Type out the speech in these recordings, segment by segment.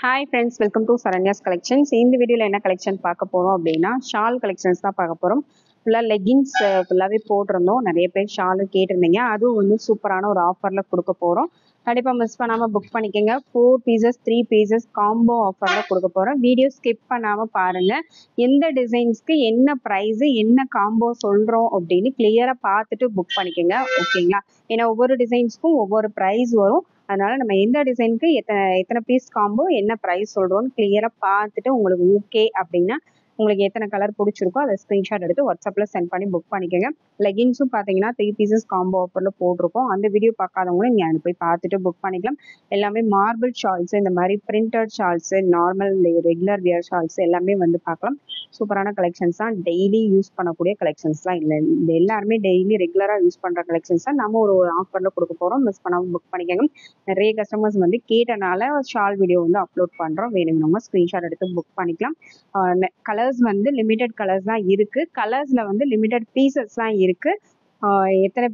Hi friends, welcome to Saranya's collections. இந்த வீடியோவில் என்ன கலெக்ஷன் பார்க்க போகிறோம் அப்படின்னா ஷால் கலெக்ஷன்ஸ் தான் பார்க்க போகிறோம். ஃபுல்லாக லெகின்ஸ் ஃபுல்லாகவே போட்டிருந்தோம். நிறைய பேர் ஷாலு கேட்டிருந்தீங்க. அதுவும் வந்து சூப்பரான ஒரு ஆஃபரில் கொடுக்க போகிறோம். கண்டிப்பாக மிஸ் பண்ணாமல் புக் பண்ணிக்கோங்க. 4 பீசஸ் 3 பீசஸ் காம்போ ஆஃபரில் கொடுக்க போகிறோம். வீடியோ ஸ்கிப் பண்ணாமல் பாருங்கள். எந்த டிசைன்ஸ்க்கு என்ன ப்ரைஸு, என்ன காம்போ சொல்கிறோம் அப்படின்னு கிளியராக பார்த்துட்டு புக் பண்ணிக்கோங்க. ஓகேங்களா? ஏன்னா ஒவ்வொரு டிசைன்ஸ்க்கும் ஒவ்வொரு ப்ரைஸ் வரும். அதனால நம்ம எந்த டிசைனுக்கு எத்தனை பீஸ் காம்போ என்ன ப்ரைஸ் சொல்கிறோன்னு கிளியராக பார்த்துட்டு உங்களுக்கு ஓகே அப்படின்னா உங்களுக்கு எத்தனை கலர் பிடிச்சிருக்கோ அதை ஸ்க்ரீன்ஷாட் எடுத்து வாட்ஸ்அப்பில் சென்ட் பண்ணி புக் பண்ணிக்கோங்க. லெகின்ஸும் பார்த்தீங்கன்னா 3 பீசஸ் காம்போ ஆஃபரில் போட்டிருக்கோம். அந்த வீடியோ பார்க்காதவங்களும் நீங்கள் அதை போய் பார்த்துட்டு புக் பண்ணிக்கலாம். எல்லாமே மார்பிள் ஷால்ஸு, இந்த மாதிரி printed shawls, normal regular wear shawls எல்லாமே வந்து பார்க்கலாம். சூப்பரான கலெக்ஷன்ஸ் தான். டெய்லி யூஸ் பண்ணக்கூடிய கலெக்ஷன்ஸ் தான். இல்லை, இந்த எல்லாருமே டெய்லி ரெகுலராக யூஸ் பண்ணுற கலெக்ஷன்ஸ் தான் நம்ம ஒரு ஆஃபரில் கொடுக்க போகிறோம். மிஸ் பண்ணாமல் புக் பண்ணிக்கோங்க. நிறைய கஸ்டமர்ஸ் வந்து கேட்டனால ஷால் வீடியோ வந்து அப்லோட் பண்ணுறோம். வேணுங்கிறவங்க ஸ்க்ரீன்ஷாட் எடுத்து புக் பண்ணிக்கலாம். கலர்ஸ் வந்து லிமிடெட் கலர்ஸ் தான் இருக்குது. கலர்ஸில் வந்து லிமிடெட் பீசஸ் தான் இருக்குது. எத்தனை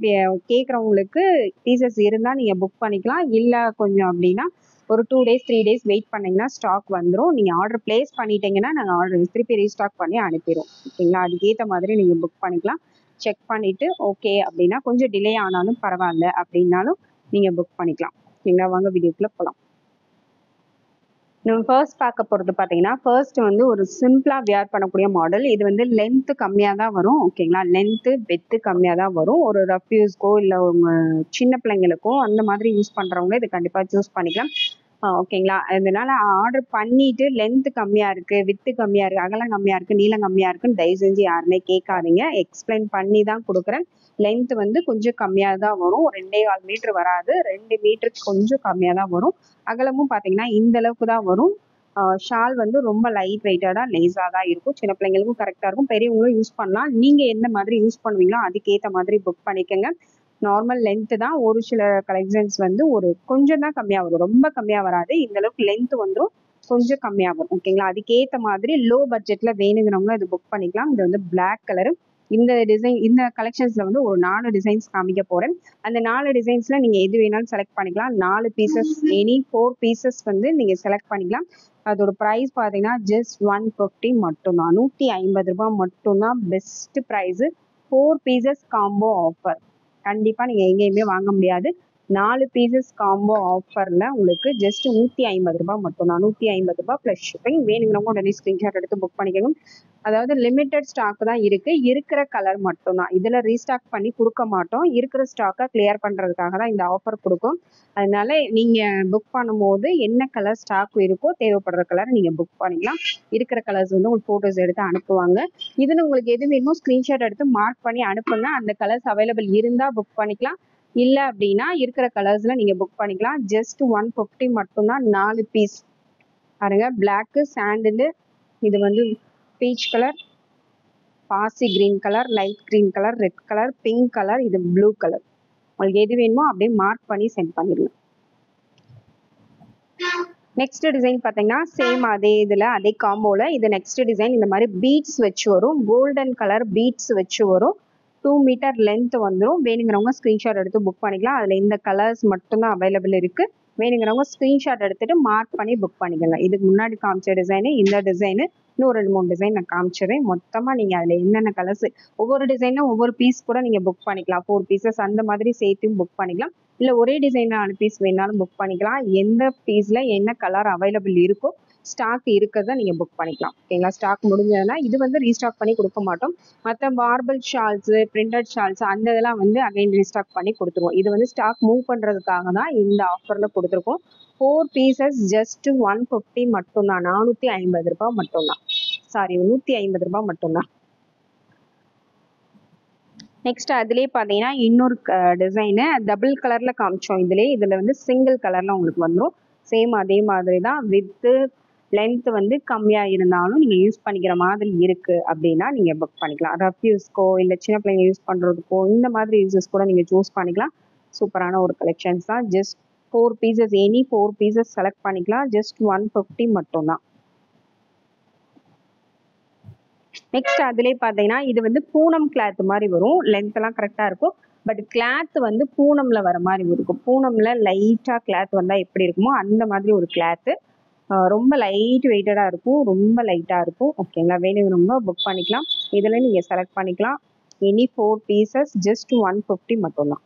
கேட்குறவங்களுக்கு பீசஸ் இருந்தால் நீங்கள் புக் பண்ணிக்கலாம். இல்லை கொஞ்சம் அப்படின்னா ஒரு 2 days 3 days வெயிட் பண்ணிங்கன்னா ஸ்டாக் வந்துடும். நீங்கள் ஆர்டர் பிளேஸ் பண்ணிட்டீங்கன்னா நாங்கள் ஆர்டர் திருப்பி ரீஸ்டாக் பண்ணி அனுப்பிடுவோம். ஓகேங்களா? அதுக்கேற்ற மாதிரி நீங்கள் புக் பண்ணிக்கலாம். செக் பண்ணிவிட்டு ஓகே அப்படின்னா கொஞ்சம் டிலே ஆனாலும் பரவாயில்ல அப்படின்னாலும் நீங்கள் புக் பண்ணிக்கலாம். ஓகேங்களா? வாங்க வீடியோக்குள்ளே போகலாம். நம்ம ஃபர்ஸ்ட் பார்க்க போகிறது பார்த்தீங்கன்னா, ஃபர்ஸ்ட் வந்து ஒரு சிம்பிளாக வியர் பண்ணக்கூடிய மாடல். இது வந்து லென்த்து கம்மியாக தான் வரும். ஓகேங்களா? லென்த்து பெத்து கம்மியாக தான் வரும். ஒரு ரஃப் யூஸ்க்கோ இல்லை உங்கள் சின்ன பிள்ளைங்களுக்கோ அந்த மாதிரி யூஸ் பண்ணுறவங்க இது கண்டிப்பாக சூஸ் பண்ணிக்கலாம். ஓகேங்களா? அதனால ஆர்டர் பண்ணிட்டு லென்த்து கம்மியாக இருக்குது, வித்து கம்மியாக இருக்குது, அகலம் கம்மியாக இருக்குது, நீளம் கம்மியாக இருக்குன்னு தயவு செஞ்சு யாருமே கேட்காதீங்க. எக்ஸ்பிளைன் பண்ணி தான் கொடுக்குறேன். லென்த் வந்து கொஞ்சம் கம்மியாக தான் வரும். 2.25 மீட்டர் வராது, 2 மீட்டருக்கு கொஞ்சம் கம்மியாக தான் வரும். அகலமும் பார்த்தீங்கன்னா இந்த அளவுக்கு தான் வரும். ஷால் வந்து ரொம்ப லைட் வெயிட்டடாக லேஸாக தான் இருக்கும். சின்ன பிள்ளைங்களுக்கும் கரெக்டாக இருக்கும், பெரியவங்களும் யூஸ் பண்ணலாம். நீங்கள் எந்த மாதிரி யூஸ் பண்ணுவீங்களோ அதுக்கேற்ற மாதிரி புக் பண்ணிக்கோங்க. நார்மல் லென்த்து தான். ஒரு சில கலெக்ஷன்ஸ் வந்து ஒரு கொஞ்சம் தான் கம்மியாக வரும், ரொம்ப கம்மியாக வராது. இந்த அளவுக்கு லென்த் வந்துடும், கொஞ்சம் கம்மியாக வரும். ஓகேங்களா? அதுக்கேற்ற மாதிரி லோ பட்ஜெட்டில் வேணுங்கிறவங்க இது புக் பண்ணிக்கலாம். இது வந்து பிளாக் கலரு. இந்த டிசைன், இந்த கலெக்ஷன்ஸில் வந்து ஒரு 4 டிசைன்ஸ் காமிக்க போகிறேன். அந்த 4 டிசைன்ஸில் நீங்கள் எது வேணாலும் செலக்ட் பண்ணிக்கலாம். 4 பீசஸ் எனி 4 பீசஸ் வந்து நீங்கள் செலக்ட் பண்ணிக்கலாம். அதோட ப்ரைஸ் பார்த்தீங்கன்னா ஜஸ்ட் 150 மட்டும்தான். 150 ரூபாய் மட்டும்தான். Best price. 4 pieces combo offer. கண்டிப்பாக நீங்கள் எங்கேயுமே வாங்க முடியாது. 4 பீசஸ் காம்போ ஆஃபரில் உங்களுக்கு ஜஸ்ட் 150 ரூபாய் மட்டும்தான். 150 ரூபாய் ப்ளஸ் ஷிப்பிங். வேணுங்கிறவங்க உடனே ஸ்க்ரீன்ஷாட் எடுத்து புக் பண்ணிக்கணும். அதாவது லிமிட்டட் ஸ்டாக் தான் இருக்குது. இருக்கிற கலர் மட்டும்தான். இதில் ரீஸ்டாக் பண்ணி கொடுக்க மாட்டோம். இருக்கிற ஸ்டாக்கை கிளியர் பண்ணுறதுக்காக தான் இந்த ஆஃபர் கொடுக்கும். அதனால நீங்கள் புக் பண்ணும்போது என்ன கலர் ஸ்டாக் இருக்கோ தேவைப்படுற கலர் நீங்கள் புக் பண்ணிக்கலாம். இருக்கிற கலர்ஸ் வந்து உங்களுக்கு ஃபோட்டோஸ் எடுத்து அனுப்புவாங்க. இதில் உங்களுக்கு எது வேணுமோ ஸ்க்ரீன்ஷாட் எடுத்து மார்க் பண்ணி அனுப்புங்க. அந்த கலர்ஸ் அவைலபிள் இருந்தால் புக் பண்ணிக்கலாம். இல்லை அப்படின்னா இருக்கிற கலர்ஸில் நீங்கள் புக் பண்ணிக்கலாம். ஜஸ்ட் 150 மட்டும்தான். 4 பீஸ் பாருங்க. பிளாக்கு, சாண்டிலு, இது வந்து பீச் கலர், பாசி green colour, light green colour, red colour, pink colour, இது ப்ளூ கலர். உங்களுக்கு எது வேணுமோ அப்படியே மார்க் பண்ணி சென்ட் பண்ணிடலாம். நெக்ஸ்ட் டிசைன் பார்த்தீங்கன்னா சேம் அதே இதில் அதே காம்போவில் இது நெக்ஸ்ட் டிசைன். இந்த மாதிரி பீட்ஸ் வச்சு வரும். கோல்டன் கலர் பீட்ஸ் வச்சு வரும். 2 மீட்டர் லென்த் வந்துடும். வேணுங்கிறவங்க ஸ்க்ரீன்ஷாட் எடுத்து புக் பண்ணிக்கலாம். அதில் இந்த கலர்ஸ் மட்டும்தான் அவைலபிள் இருக்குது. வேணுங்கிறவங்க ஸ்க்ரீன்ஷாட் எடுத்துகிட்டு மார்க் பண்ணி புக் பண்ணிக்கலாம். இதுக்கு முன்னாடி காமிச்ச டிசைனு, இந்த டிசைனு, இன்னும் 2-3 டிசைன் நான் காமிச்சிடுறேன். மொத்தமாக நீங்கள் அதில் என்னென்ன கலர்ஸ், ஒவ்வொரு டிசைனும் ஒவ்வொரு பீஸ் கூட நீங்கள் புக் பண்ணிக்கலாம். 4 பீசஸ் அந்த மாதிரி சேர்த்தும் புக் பண்ணிக்கலாம். இல்லை ஒரே டிசைனில் 4 பீஸ் வேணாலும் புக் பண்ணிக்கலாம். எந்த பீஸில் என்ன கலர் அவைலபிள் இருக்கோ ஸ்டாக் இருக்கிறத நீங்கள் புக் பண்ணிக்கலாம். ஓகேங்களா? ஸ்டாக் முடிஞ்சதுன்னா இது வந்து ரீஸ்டாக் பண்ணி கொடுக்க மாட்டோம். மற்ற மார்பிள் ஷால்ஸு, பிரிண்டட் ஷால்ஸு அந்த இதெல்லாம் வந்து அகைன் ரீஸ்டாக் பண்ணி கொடுத்துருவோம். இது வந்து ஸ்டாக் மூவ் பண்ணுறதுக்காக தான் இந்த ஆஃபரில் கொடுத்துருக்கோம். 4 பீசஸ் ஜஸ்ட் 150 மட்டும்தான். 450 ரூபாய் மட்டும்தான். சாரி, 150 ரூபாய் மட்டும்தான். நெக்ஸ்ட் அதுலேயே பார்த்தீங்கன்னா இன்னொரு டிசைனு டபுள் கலரில் காமிச்சோம். இதில் வந்து சிங்கிள் கலரில் உங்களுக்கு வந்துடும். சேம் அதே மாதிரி தான். வித்து லென்த் வந்து கம்மியாக இருந்தாலும் நீங்கள் யூஸ் பண்ணிக்கிற மாதிரி இருக்குது அப்படின்னா நீங்கள் புக் பண்ணிக்கலாம். ரஃப் யூஸ்க்கோ இல்லை சின்ன பிள்ளைங்க யூஸ் பண்ணுறதுக்கோ இந்த மாதிரி யூஸஸ் கூட நீங்கள் சூஸ் பண்ணிக்கலாம். சூப்பரான ஒரு கலெக்ஷன்ஸ் தான். Just 4 pieces any 4 pieces select பண்ணிக்கலாம். ஜஸ்ட் 150 மட்டும்தான். நெக்ஸ்ட் அதுலேயே பார்த்தீங்கன்னா இது வந்து பூனம் கிளாத் மாதிரி வரும். லென்த்லாம் கரெக்டாக இருக்கும். பட் கிளாத் வந்து பூனமில் வர மாதிரி இருக்கும். பூனமில் லைட்டாக கிளாத் வந்தால் எப்படி இருக்குமோ அந்த மாதிரி ஒரு கிளாத்து. ரொம்ப லைட் வெயிட்டடாக இருக்கும், ரொம்ப லைட்டாக இருக்கும். ஓகேங்களா, வேணுங்கிறவங்க புக் பண்ணிக்கலாம். இதில் நீங்கள் செலக்ட் பண்ணிக்கலாம். எனி 4 பீசஸ் ஜஸ்ட் 150 மட்டும்தான்.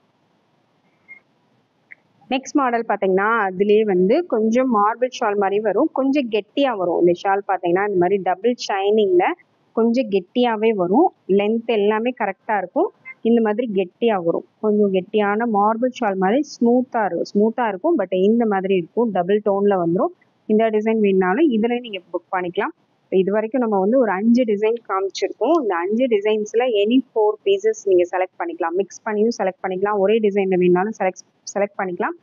நெக்ஸ்ட் மாடல் பார்த்தீங்கன்னா அதுலேயே வந்து கொஞ்சம் மார்பிள் ஷால் மாதிரி வரும், கொஞ்சம் கெட்டியாக வரும். இந்த ஷால் பார்த்தீங்கன்னா இந்த மாதிரி டபுள் ஷைனிங்கில் கொஞ்சம் கெட்டியாகவே வரும். லென்த் எல்லாமே கரெக்டாக இருக்கும். இந்த மாதிரி கெட்டியாக வரும், கொஞ்சம் கெட்டியான மார்பிள் ஷால் மாதிரி ஸ்மூத்தாக இருக்கும். பட் இந்த மாதிரி இருக்கும், டபுள் டோனில் வந்துடும். இந்த டிசைன் வேணுனாலும் இதில் நீங்கள் புக் பண்ணிக்கலாம். இது வரைக்கும் நம்ம வந்து ஒரு 5 டிசைன் காமிச்சிருக்கோம். இந்த 5 டிசைன்ஸில் எனி 4 பீசஸ் நீங்கள் செலக்ட் பண்ணிக்கலாம். மிக்ஸ் பண்ணியும் செலக்ட் பண்ணிக்கலாம், ஒரே டிசைனில் வேணுனாலும் செலக்ட் பண்ணிக்கலாம்.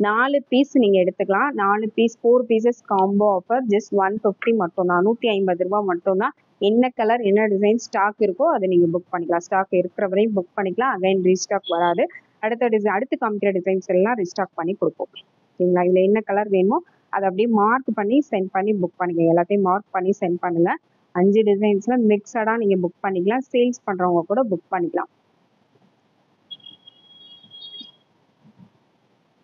4 பீஸ் நீங்கள் எடுத்துக்கலாம். 4 piece 4 pieces combo offer just 150 மட்டும்தான், 150 ரூபா மட்டும்தான். என்ன கலர் என்ன டிசைன் ஸ்டாக் இருக்கோ அதை நீங்கள் புக் பண்ணிக்கலாம். ஸ்டாக் இருக்கிற வரையும் புக் பண்ணிக்கலாம், அகைன் ரீஸ்டாக் வராது. அடுத்து காமிக்கிற டிசைன்ஸ் எல்லாம் ரீஸ்டாக் பண்ணி கொடுப்போம். சரிங்களா, இதில் என்ன கலர் வேணுமோ அதை அப்படியே மார்க் பண்ணி சென்ட் பண்ணி புக் பண்ணிக்கோங்க. எல்லாத்தையும் மார்க் பண்ணி சென்ட் பண்ணுங்க. 5 டிசைன்ஸில் மிக்சடாக நீங்கள் புக் பண்ணிக்கலாம். சேல்ஸ் பண்ணுறவங்க கூட புக் பண்ணிக்கலாம்.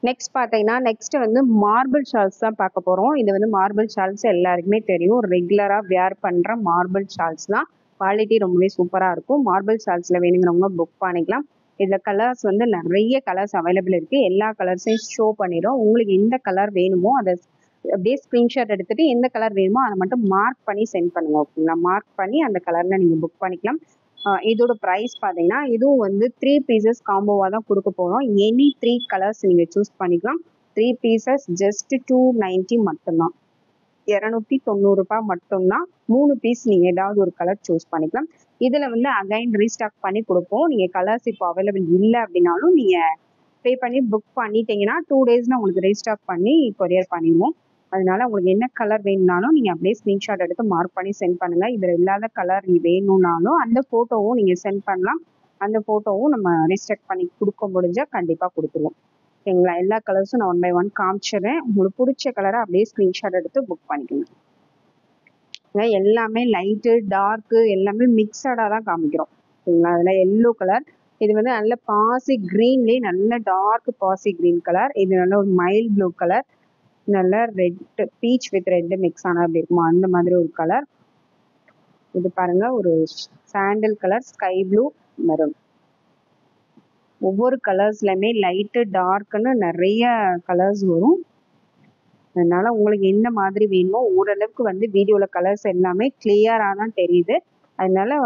நெக்ஸ்ட் பார்த்தீங்கன்னா நெக்ஸ்ட் வந்து மார்பிள் ஷால்ஸ் தான் பார்க்க போகிறோம். இது வந்து மார்பிள் ஷால்ஸ் எல்லாருக்குமே தெரியும், ரெகுலராக வியர் பண்ணுற மார்பிள் ஷால்ஸ் தான். குவாலிட்டி ரொம்பவே சூப்பராக இருக்கும். மார்பிள் ஷால்ஸில் வேணுங்கிறவங்க புக் பண்ணிக்கலாம். இதில் கலர்ஸ் வந்து நிறைய கலர்ஸ் அவைலபிள் இருக்குது. எல்லா கலர்ஸையும் ஷோ பண்ணிடும். உங்களுக்கு எந்த கலர் வேணுமோ அதை அப்படியே ஸ்க்ரீன்ஷாட் எடுத்துகிட்டு எந்த கலர் வேணுமோ அதை மட்டும் மார்க் பண்ணி சென்ட் பண்ணுங்க. ஓகேங்களா, மார்க் பண்ணி அந்த கலரில் நீங்கள் புக் பண்ணிக்கலாம். இதோட ப்ரைஸ் பார்த்தீங்கன்னா இதுவும் வந்து 3 பீசஸ் காம்போவாக தான் கொடுக்க போகிறோம். எனி 3 கலர்ஸ் நீங்கள் சூஸ் பண்ணிக்கலாம். 3 பீசஸ் ஜஸ்ட் 290 மட்டும்தான், 290 ரூபாய் மட்டும்தான். 3 பீஸ் நீங்கள் ஏதாவது ஒரு கலர் சூஸ் பண்ணிக்கலாம். இதில் வந்து அகைன் ரீஸ்டாக் பண்ணி கொடுப்போம். நீங்கள் கலர்ஸ் இப்போ அவைலபிள் இல்லை அப்படின்னாலும் நீங்கள் பே பண்ணி புக் பண்ணிட்டீங்கன்னா 2 டேஸில் உங்களுக்கு ரீஸ்டாக் பண்ணி கொரியர் பண்ணிடுவோம். அதனால உங்களுக்கு என்ன கலர் வேணும்னாலும் நீங்கள் அப்படியே ஸ்க்ரீன்ஷாட் எடுத்து மார்க் பண்ணி சென்ட் பண்ணுங்கள். இதில் இல்லாத கலர் வேணும்னாலும் அந்த ஃபோட்டோவும் நீங்கள் சென்ட் பண்ணலாம். அந்த ஃபோட்டோவும் நம்ம ரீஸ்டாக் பண்ணி கொடுக்க முடிஞ்சால் கண்டிப்பாக கொடுத்துருவோம். ஓகேங்களா, எல்லா கலர்ஸும் நான் 1 by 1 காமிச்சிடுறேன். உங்களுக்கு பிடிச்ச கலரை அப்படியே ஸ்க்ரீன்ஷாட் எடுத்து புக் பண்ணிக்கணும். எல்லாமே லைட்டு டார்க்கு எல்லாமே மிக்சடாக தான் காமிக்கிறோம். ஓகேங்களா, அதில் எல்லோ கலர், இது வந்து நல்ல பாசி க்ரீன்லேயே நல்ல டார்க் பாசி க்ரீன் கலர். இது நல்ல ஒரு மைல்ட் ப்ளூ கலர், நல்ல red beach with red mix ஆன அப்படி இருக்குமா அந்த மாதிரி ஒரு கலர். இது பாருங்க ஒரு sandal colour, sky blue, maroon. ஒவ்வொரு கலர்ஸ்லையுமே லைட்டு டார்க்குன்னு நிறைய கலர்ஸ் வரும். அதனால உங்களுக்கு என்ன மாதிரி வேணுமோ ஓரளவுக்கு வந்து வீடியோவில் கலர்ஸ் எல்லாமே கிளியராக தான் தெரியுது. அதனால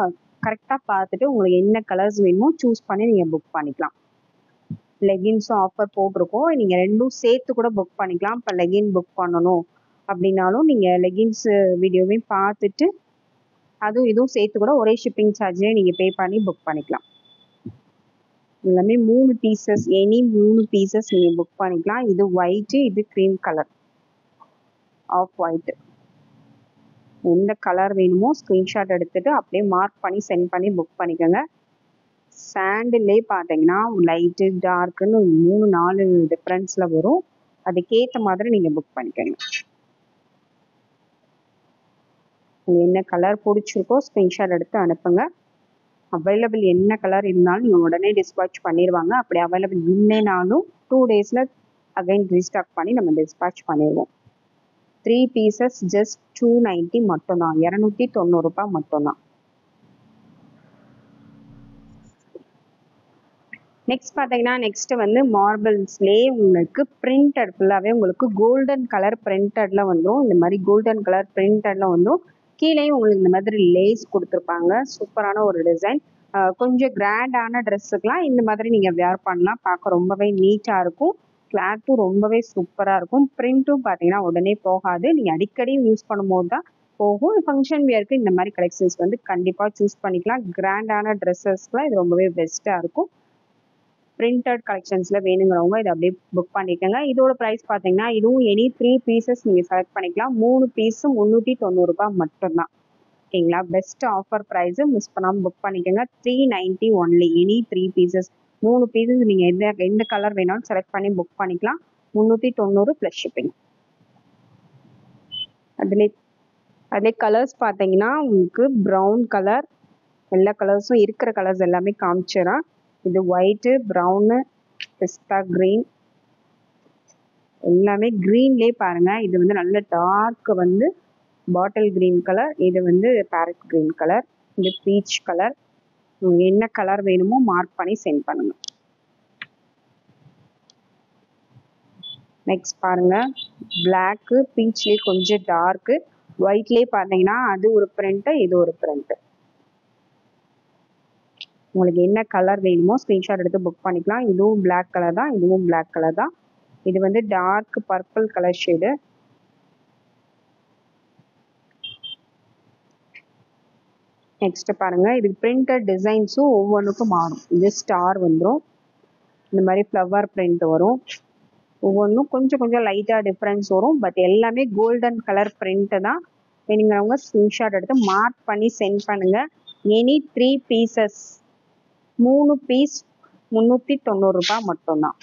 கரெக்டாக பார்த்துட்டு உங்களுக்கு என்ன கலர்ஸ் வேணுமோ சூஸ் பண்ணி நீங்கள் புக் பண்ணிக்கலாம். லெகின்ஸும் ஆஃபர் போட்டிருக்கோம், நீங்கள் ரெண்டும் சேர்த்து கூட புக் பண்ணிக்கலாம். இப்போ லெகின் புக் பண்ணணும் அப்படின்னாலும் நீங்கள் லெகின்ஸ் வீடியோவையும் பார்த்துட்டு அதுவும் இதுவும் சேர்த்து கூட ஒரே ஷிப்பிங் சார்ஜே நீங்கள் பே பண்ணி புக் பண்ணிக்கலாம். எல்லாமே 3 பீசஸ், எனி 3 பீசஸ் நீங்கள் புக் பண்ணிக்கலாம். இது ஒயிட்டு, இது க்ரீம் கலர், ஆஃப் ஒயிட். எந்த கலர் வேணுமோ ஸ்க்ரீன்ஷாட் எடுத்துட்டு அப்படியே மார்க் பண்ணி சென்ட் பண்ணி புக் பண்ணிக்கோங்க. சாண்டிலே பார்த்தீங்கன்னா லைட்டு டார்க்குன்னு 3-4 டிஃப்ரென்ஸில் வரும். அதுக்கேற்ற மாதிரி நீங்கள் புக் பண்ணிக்கோங்க. என்ன கலர் பிடிச்சிருக்கோ ஸ்க்ரீன்ஷாட் எடுத்து அனுப்புங்க. அவைலபிள் என்ன கலர் இருந்தாலும் நீங்கள் உடனே டிஸ்பேட்ச் பண்ணிடுவாங்க. அப்படி அவைலபிள் இல்லைனாலும் 2 டேஸில் அகைன் ரீஸ்டாக் பண்ணி நம்ம டிஸ்பேட்ச் பண்ணிடுவோம். 3 பீசஸ் ஜஸ்ட் 290 மட்டும்தான், 290 ரூபாய் மட்டும்தான். நெக்ஸ்ட் பார்த்தீங்கன்னா நெக்ஸ்ட் வந்து மார்பிள்ஸ்லேயே உங்களுக்கு பிரிண்டட் ஃபுல்லாகவே உங்களுக்கு கோல்டன் கலர் பிரிண்டடில் வந்துடும். இந்த மாதிரி கோல்டன் கலர் பிரிண்டடில் வந்துடும். கீழேயும் உங்களுக்கு இந்த மாதிரி லேஸ் கொடுத்துருப்பாங்க. சூப்பரான ஒரு டிசைன். கொஞ்சம் கிராண்டான ட்ரெஸ்ஸுக்கெலாம் இந்த மாதிரி நீங்கள் வேர் பண்ணலாம். பார்க்க ரொம்பவே நீட்டாக இருக்கும். கிளாத்தும் ரொம்பவே சூப்பராக இருக்கும். பிரிண்ட்டும் பார்த்தீங்கன்னா உடனே போகாது, நீங்கள் அடிக்கடி யூஸ் பண்ணும்போது தான் போகும். ஃபங்க்ஷன் வியருக்கு இந்த மாதிரி கலெக்ஷன்ஸ் வந்து கண்டிப்பாக சூஸ் பண்ணிக்கலாம். கிராண்டான ட்ரெஸ்ஸஸ்லாம் இது ரொம்பவே பெஸ்ட்டாக இருக்கும். பிரிண்டட் கலெக்ஷன்ஸில் வேணுங்கிறவங்க இதை அப்படியே புக் பண்ணிக்கோங்க. இதோட ப்ரைஸ் பார்த்தீங்கன்னா இதுவும் எனி 3 பீசஸ் நீங்கள் செலக்ட் பண்ணிக்கலாம். 3 பீஸும் 390 ரூபாய் மட்டும்தான். ஓகேங்களா, பெஸ்ட் ஆஃபர் ப்ரைஸு, மிஸ் பண்ணாமல் புக் பண்ணிக்கோங்க. 390 ஒன்லி, எனி 3 பீசஸ். 3 பீசஸ் நீங்கள் எந்த கலர் வேணாலும் செலக்ட் பண்ணி புக் பண்ணிக்கலாம். 390 ப்ளஸ் ஷிப்பிங். அதிலே கலர்ஸ் பார்த்தீங்கன்னா உங்களுக்கு ப்ரௌன் கலர், எல்லா கலர்ஸும் இருக்கிற கலர்ஸ் எல்லாமே காமிச்சிடறேன். இது ஒயிட்டு, ப்ரௌனு, பிஸ்தா க்ரீன், எல்லாமே க்ரீன்லேயே பாருங்க. இது வந்து நல்ல டார்க் வந்து பாட்டில் கிரீன் கலர், இது வந்து பேரட் கிரீன் கலர், இது பீச் கலர். என்ன கலர் வேணுமோ மார்க் பண்ணி சென்ட் பண்ணுங்க. நெக்ஸ்ட் பாருங்க, பிளாக்கு, பீச்லேயே கொஞ்சம் டார்க்கு, ஒயிட்லேயே பார்த்தீங்கன்னா அது ஒரு பிரிண்ட், இது ஒரு பிரிண்ட். உங்களுக்கு என்ன கலர் வேணுமோ ஸ்க்ரீன்ஷாட் எடுத்து புக் பண்ணிக்கலாம். இதுவும் பிளாக் கலர் தான், இதுவும் பிளாக் கலர் தான். இது வந்து dark purple colour shade. Next பாருங்க, இது பிரிண்டட் டிசைன்ஸும் ஒவ்வொன்றுக்கும் மாறும். இது ஸ்டார் வந்துடும், இந்த மாதிரி ஃப்ளவர் பிரிண்ட் வரும். ஒவ்வொன்றும் கொஞ்சம் கொஞ்சம் லைட்டாக டிஃப்ரென்ஸ் வரும். பட் எல்லாமே கோல்டன் கலர் பிரிண்ட் தான். வேணுங்கிறவங்க ஸ்க்ரீன்ஷாட் எடுத்து மார்க் பண்ணி சென்ட் பண்ணுங்க. எனி 3 பீசஸ், 3 பீஸ் 390 ரூபாய் மட்டும்தான்.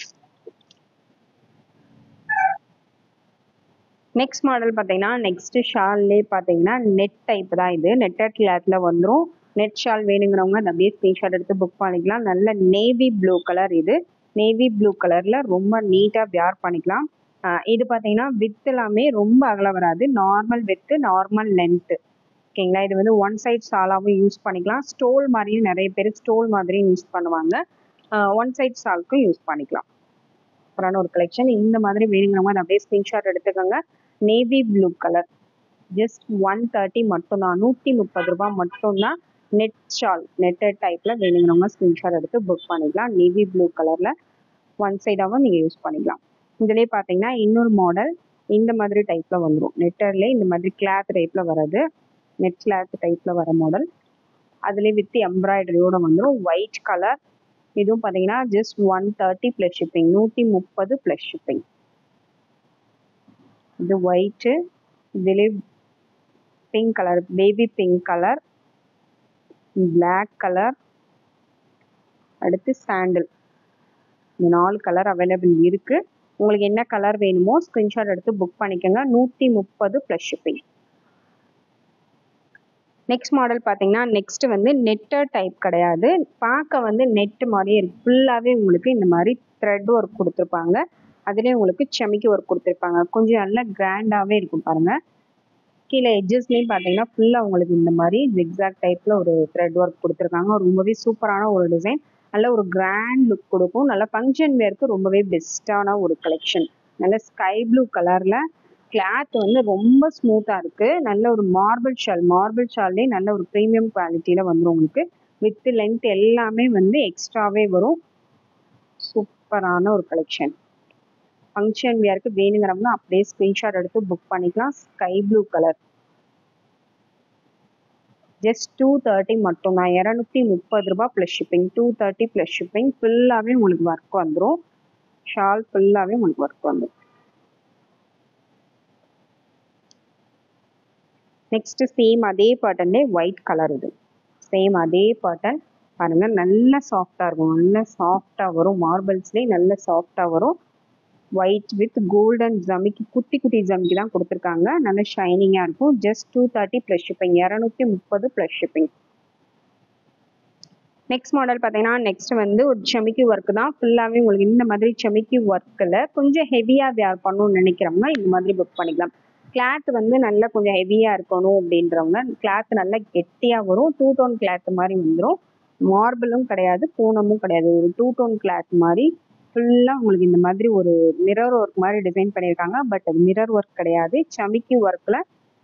நெக்ஸ்ட் மாடல் பார்த்தீங்கன்னா, நெக்ஸ்ட் ஷால்லே பார்த்தீங்கன்னா நெட் டைப் தான். இது நெட்டட் கிளாத்ல வந்துடும். நெட் ஷால் வேணுங்கிறவங்க அந்த அப்படியே ஸ்க்ரீன்ஷாட் எடுத்து புக் பண்ணிக்கலாம். நல்ல நேவி ப்ளூ கலர், இது நேவி ப்ளூ கலர்ல ரொம்ப நீட்டாக வியர் பண்ணிக்கலாம். இது பார்த்தீங்கன்னா வித் எல்லாமே ரொம்ப அகலம் வராது, நார்மல் வித்து, நார்மல் லென்த்து. ஓகேங்களா, இது வந்து ஒன் சைட் ஷாலாகவும் யூஸ் பண்ணிக்கலாம். ஸ்டோல் மாதிரியும் நிறைய பேர் ஸ்டோல் மாதிரியும் யூஸ் பண்ணுவாங்க. ஒன் சைட் ஷாலுக்கும் யூஸ் பண்ணிக்கலாம். அப்புறம் ஒரு கலெக்ஷன் இந்த மாதிரி வேணுங்கிறவங்க அதை அப்படியே ஸ்க்ரீன்ஷாட் எடுத்துக்கோங்க. நேவி ப்ளூ கலர் ஜஸ்ட் 130 மட்டும்தான், 130 ரூபாய் மட்டும்தான். நெட் ஷால் நெட்டட் டைப்ல வேணுங்கிறவங்க ஸ்க்ரீன்ஷாட் எடுத்து புக் பண்ணிக்கலாம். நேவி ப்ளூ கலர்ல ஒன் சைடாகவும் நீங்கள் யூஸ் பண்ணிக்கலாம். இதுலேயே பார்த்தீங்கன்னா இன்னொரு மாடல் இந்த மாதிரி டைப்ல வந்துடும். நெட்டர்லேயே இந்த மாதிரி கிளாத் டைப்ல வர்றது, நெட் கிளாத் டைப்ல வர மாடல். அதுலேயே வித் எம்ப்ராய்டரியோட வந்துடும். ஒயிட் கலர், இதுவும் பார்த்தீங்கன்னா just 130 plus shipping, 130 plus shipping. இது ஒயிட்டு, இதுலேயே pink colour, baby pink colour, black colour, அடுத்து சாண்டில். இந்த 4 கலர் அவைலபிள் இருக்கு. உங்களுக்கு என்ன கலர் வேணுமோ ஸ்க்ரீன்ஷாட் எடுத்து புக் பண்ணிக்கோங்க. 130 ப்ளஸ் ஷிப்பிங். நெக்ஸ்ட் மாடல் பார்த்தீங்கன்னா, நெக்ஸ்ட் வந்து நெட்டட் டைப் கிடையாது, பார்க்க வந்து நெட் மாதிரியே இருக்கு. ஃபுல்லாகவே உங்களுக்கு இந்த மாதிரி த்ரெட் ஒர்க் கொடுத்துருப்பாங்க. அதுலேயே உங்களுக்கு செமிக்கி ஒர்க் கொடுத்துருப்பாங்க. கொஞ்சம் நல்லா கிராண்டாகவே இருக்கும் பாருங்க. கீழே எட்ஜஸ்லேயும் பார்த்தீங்கன்னா ஃபுல்லாக உங்களுக்கு இந்த மாதிரி ஜிக்ஸாக் டைப்பில் ஒரு த்ரெட் ஒர்க் கொடுத்துருக்காங்க. ரொம்பவே சூப்பரான ஒரு டிசைன், நல்ல ஒரு கிராண்ட் லுக் கொடுக்கும். நல்ல ஃபங்க்ஷன் வேர்க்கு ரொம்பவே பெஸ்ட்டான ஒரு கலெக்ஷன். நல்ல ஸ்கை ப்ளூ கலரில் கிளாத் வந்து ரொம்ப ஸ்மூத்தாக இருக்குது. நல்ல ஒரு மார்பிள் ஷால், மார்பிள் ஷால்லே நல்ல ஒரு ப்ரீமியம் குவாலிட்டியில் வந்துடும் உங்களுக்கு. வித் லென்த் எல்லாமே வந்து எக்ஸ்ட்ராவே வரும். சூப்பரான ஒரு கலெக்ஷன். ஃபங்க்ஷன் வியருக்கு வேணுங்கிறவங்க அப்படியே ஸ்க்ரீன்ஷாட் எடுத்து புக் பண்ணிக்கலாம். ஸ்கை ப்ளூ கலர் ஜஸ்ட் 230 மட்டும்தான், 230 ரூபாய் ப்ளஸ் ஷிப்பிங். 230 plus shipping. ஃபுல்லாகவே உங்களுக்கு ஒர்க் வந்துடும். ஷால் ஃபுல்லாகவே உங்களுக்கு ஒர்க் வந்துடும். நெக்ஸ்ட் சேம் அதே பேட்டர்ன்லே ஒயிட் கலர், இது சேம் அதே பேட்டர்ன் பாருங்க. நல்ல சாஃப்டாக இருக்கும், நல்ல சாஃப்டாக வரும். மார்பிள்ஸ்லேயே நல்ல சாஃப்டாக வரும். ஒயிட் வித் கோல்டன் ஜமிக்கி, குட்டி குட்டி ஜமிக்கி தான் கொடுத்துருக்காங்க. நல்ல ஷைனிங்காக இருக்கும். Just 230 plus shipping, 230 plus shipping. Next model பார்த்தீங்கன்னா, நெக்ஸ்ட் வந்து ஒரு செமிக்கி ஒர்க் தான். ஃபுல்லாகவே உங்களுக்கு இந்த மாதிரி செமிக்கி ஒர்க்கில் கொஞ்சம் ஹெவியாக வேர் பண்ணணும்னு நினைக்கிறவங்க இந்த மாதிரி புக் பண்ணிக்கலாம். கிளாத் வந்து நல்லா கொஞ்சம் ஹெவியாக இருக்கணும் அப்படின்றவங்க கிளாத் நல்லா கெட்டியாக வரும். 2 டோன் கிளாத் மாதிரி வந்துடும். மார்பிளும் கிடையாது, பூனமும் கிடையாது, ஒரு 2 டோன் கிளாத் மாதிரி. ஃபுல்லாக உங்களுக்கு இந்த மாதிரி ஒரு மிரர் ஒர்க் மாதிரி டிசைன் பண்ணியிருக்காங்க. பட் அது மிரர் ஒர்க் கிடையாது, சமிக்கி ஒர்க்கில்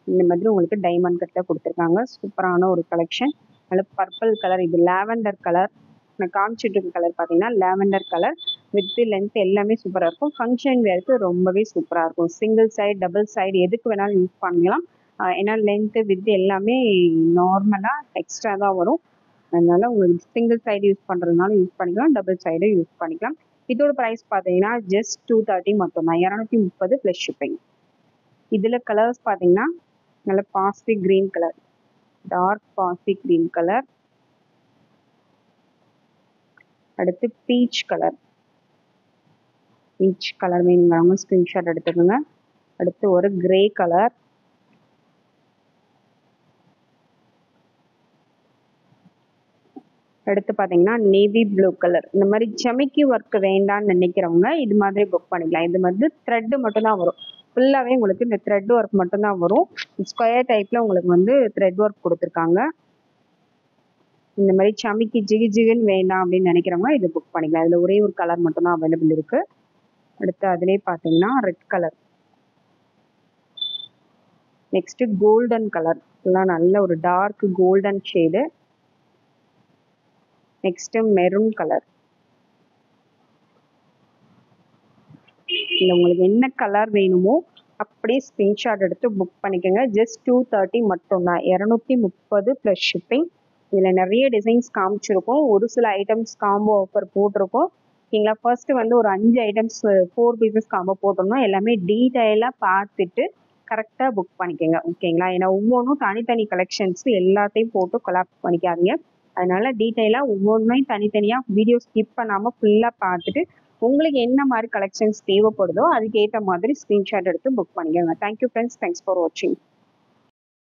இந்த மாதிரி உங்களுக்கு டைமண்ட் கட்டில் கொடுத்துருக்காங்க. சூப்பரான ஒரு கலெக்ஷன். நல்ல பர்பிள் கலர், இது லாவெண்டர் கலர். நான் காமிச்சிட்டு இருக்க கலர் பார்த்தீங்கன்னா லாவெண்டர் கலர். வித் லென்த் எல்லாமே சூப்பராக இருக்கும். ஃபங்க்ஷன் வேருக்கு ரொம்பவே சூப்பராக இருக்கும். சிங்கிள் சைடு, டபுள் சைடு எதுக்கு வேணாலும் யூஸ் பண்ணலாம். ஏன்னா லென்த்து வித் எல்லாமே நார்மலாக எக்ஸ்ட்ரா தான் வரும். அதனால உங்களுக்கு சிங்கிள் சைடு யூஸ் பண்ணுறதுனால யூஸ் பண்ணிக்கலாம், டபுள் சைடு யூஸ் பண்ணிக்கலாம். இதோட ப்ரைஸ் பார்த்தீங்கன்னா ஜஸ்ட் 230 மட்டும்தான், 230 ப்ளஸ் ஷிப்பிங். இதில் கலர்ஸ் பார்த்தீங்கன்னா நல்ல பாசி க்ரீன் கலர், டார்க் பாசி க்ரீன் கலர், அடுத்து பீச் கலர். பீச் கலர் வேணுங்கிறவங்க ஸ்க்ரீன்ஷாட் எடுத்துக்கோங்க. அடுத்து ஒரு கிரே கலர், அடுத்து பார்த்தீங்கன்னா நேவி ப்ளூ கலர். இந்த மாதிரி ஜமிக்கி ஒர்க் வேண்டாம்னு நினைக்கிறவங்க இது மாதிரி புக் பண்ணிக்கலாம். இது வந்து த்ரெட் மட்டும் தான் வரும். ஃபுல்லாகவே உங்களுக்கு இந்த த்ரெட் ஒர்க் மட்டும் தான் வரும். ஸ்கொயர் டைப்ல உங்களுக்கு வந்து த்ரெட் ஒர்க் கொடுத்துருக்காங்க. இந்த மாதிரி சமிக்கி ஜிகு ஜிகுன்னு வேண்டாம் அப்படின்னு நினைக்கிறவங்க இது புக் பண்ணிக்கலாம். இதுல ஒரே ஒரு கலர் மட்டும் தான் அவைலபிள் இருக்கு. அடுத்து அதுலேயே பார்த்தீங்கன்னா red colour, next golden colour, எல்லாம் நல்ல ஒரு dark golden shade. Next maroon colour. இல்லை உங்களுக்கு என்ன கலர் வேணுமோ அப்படியே ஸ்க்ரீன்ஷாட் எடுத்து புக் பண்ணிக்கோங்க. ஜஸ்ட் 230 மட்டும்தான், 230 ப்ளஸ் ஷிப்பிங். இதில் நிறைய டிசைன்ஸ் காமிச்சிருக்கோம், ஒரு சில ஐட்டம்ஸ் காம்போ ஆஃபர் போட்டிருக்கோம். ஓகேங்களா. ஃபர்ஸ்ட் வந்து ஒரு 5 ஐட்டம்ஸ் 4 பீசஸ் காம்போ போட்டிருந்தோம். எல்லாமே டீட்டெயிலாக பார்த்துட்டு கரெக்டாக புக் பண்ணிக்கோங்க. ஓகேங்களா. ஏன்னா ஒவ்வொன்றும் தனித்தனி கலெக்ஷன்ஸ், எல்லாத்தையும் போட்டு கொலாப் பண்ணிக்காதீங்க. அதனால டீட்டெயிலாக ஒவ்வொன்றையும் தனித்தனியாக வீடியோ ஸ்கிப் பண்ணாமல் ஃபுல்லாக பார்த்துட்டு உங்களுக்கு என்ன மாதிரி கலெக்ஷன்ஸ் தேவைப்படுதோ அதுக்கேற்ற மாதிரி ஸ்க்ரீன்ஷாட் எடுத்து புக் பண்ணிக்கோங்க. தேங்க்யூ ஃப்ரெண்ட்ஸ், தேங்க்ஸ் ஃபார் வாட்சிங்.